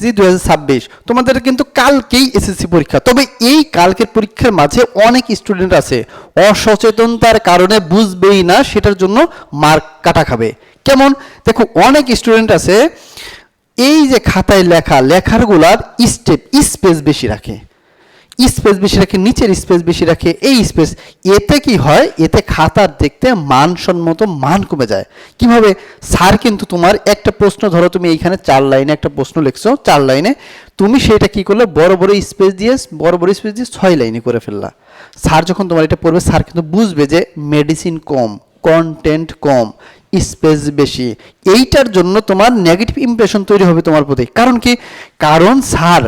SSC 2026 তোমাদের কিন্তু কালকেই এসএসসি পরীক্ষা। তবে এই কালকের পরীক্ষার মাঝে অনেক স্টুডেন্ট আছে অসচেতনতার কারণে বুঝবেই না, সেটার জন্য মার্ক কাটা খাবে। কেমন দেখো, অনেক স্টুডেন্ট আছে এই যে খাতায় লেখারগুলার স্পেস বেশি রাখে, নিচের স্পেস বেশি রাখে। এই স্পেস এতে কি হয়, এতে খাতার দেখতে মানসম্মত মান কমে যায়। কিভাবে? স্যার কিন্তু তোমার একটা প্রশ্ন, ধরো তুমি এইখানে 4 লাইনে একটা প্রশ্ন লিখছো, 4 লাইনে তুমি সেটা কি করলে বড় বড় স্পেস দিয়ে 6 লাইনে করে ফেললা। স্যার যখন তোমার এটা পড়বে, স্যার কিন্তু বুঝবে যে মেডিসিন কম, কন্টেন্ট কম, স্পেস বেশি। এইটার জন্য তোমার নেগেটিভ ইমপ্রেশন তৈরি হবে তোমার প্রতি। কারণ কি? কারণ স্যার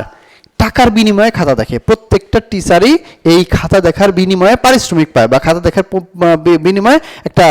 টাকার বিনিময়ে খাতা দেখে, প্রত্যেকটা টিচারই এই খাতা দেখার বিনিময়ে পারিশ্রমিক পায় বা খাতা দেখার বিনিময়ে একটা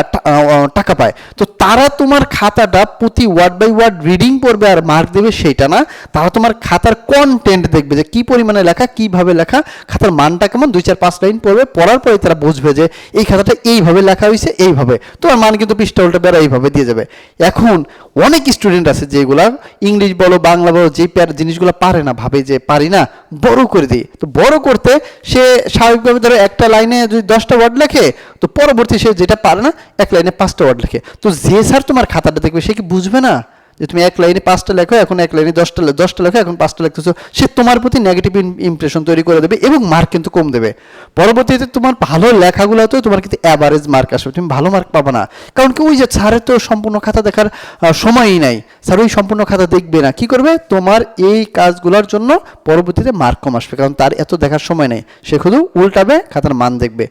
টাকা পায়। তো তারা তোমার খাতাটা প্রতি ওয়ার্ড বাই ওয়ার্ড রিডিং পড়বে আর মার্ক দেবে সেইটা না, তারা তোমার খাতার কন্টেন্ট দেখবে যে কি পরিমাণে লেখা, কিভাবে লেখা, খাতার মানটা কেমন। 2-4-5 লাইন পড়বে, পড়ার পরে তারা বুঝবে যে এই খাতাটা এইভাবে লেখা হয়েছে, এইভাবে তোমার মান কিন্তু পৃষ্ঠা উল্টা বেড়া এইভাবে দিয়ে যাবে। এখন অনেক স্টুডেন্ট আছে যেগুলা ইংলিশ বলো বাংলা বলো যে জিনিসগুলো পারে না, ভাবে যে পারি না, বড় করে দিই। তো বড় করতে সে স্বাভাবিকভাবে ধরো একটা লাইনে যদি 10টা ওয়ার্ড লেখে, তো পরবর্তী সে যেটা পারে না 1 লাইনে 5টা ওয়ার্ড লেখে। তো যে স্যার তোমার খাতাটা দেখবে সে কি বুঝবে না যে তুমি 1 লাইনে 5টা লেখো, এখন 1 লাইনে 10টা লেখো, এখন 5টা লিখতেছো? সে তোমার প্রতি নেগেটিভ ইমপ্রেশন তৈরি করে দেবে এবং মার্ক কিন্তু কম দেবে। পরবর্তীতে তোমার ভালো লেখাগুলোতেও তোমার কিন্তু অ্যাভারেজ মার্ক আসবে, তুমি ভালো মার্ক পাবে না। কারণ কি? ওই যে স্যারের তো সম্পূর্ণ খাতা দেখার সময়ই নাই, স্যার ওই সম্পূর্ণ খাতা দেখবে না। কি করবে? তোমার এই কাজগুলোর জন্য পরবর্তীতে মার্ক কম আসবে, কারণ তার এত দেখার সময় নেই, সে শুধু উল্টাবে, খাতার মান দেখবে।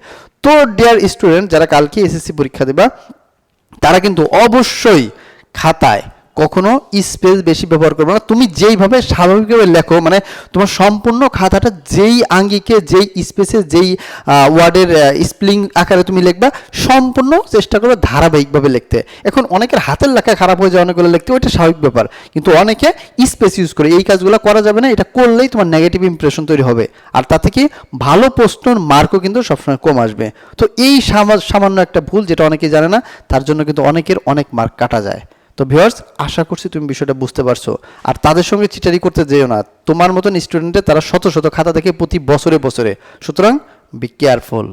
তো ডিয়ার স্টুডেন্ট, যারা কালকে এসএসসি পরীক্ষা দেবা, তারা কিন্তু অবশ্যই খাতায় কখনো স্পেস বেশি ব্যবহার করবে না। তুমি যেইভাবে স্বাভাবিকভাবে লেখো, মানে তোমার সম্পূর্ণ খাতাটা যেই আঙ্গিকে, যেই স্পেসে, যেই ওয়ার্ডের স্পেলিং আকারে তুমি লিখবা, সম্পূর্ণ চেষ্টা করবে ধারাবাহিকভাবে লিখতে। এখন অনেকের হাতের লেখা খারাপ হয়ে যায় অনেকগুলো লিখতে, ওইটা স্বাভাবিক ব্যাপার, কিন্তু অনেকে স্পেস ইউজ করে। এই কাজগুলো করা যাবে না, এটা করলেই তোমার নেগেটিভ ইমপ্রেশন তৈরি হবে, আর তাতে কি ভালো প্রশ্নের মার্কও কিন্তু সবসময় কম আসবে। তো এই সামান্য একটা ভুল, যেটা অনেকেই জানে না, তার জন্য কিন্তু অনেকের অনেক মার্ক কাটা যায়। তো ভিউয়ার্স, আশা করছি তুমি বিষয়টা বুঝতে পারছো। আর তাদের সঙ্গে চিটারি করতে যেও না, তোমার মতন স্টুডেন্টে তারা শত শত খাতা দেখে প্রতি বছরে। সুতরাং বি কেয়ারফুল।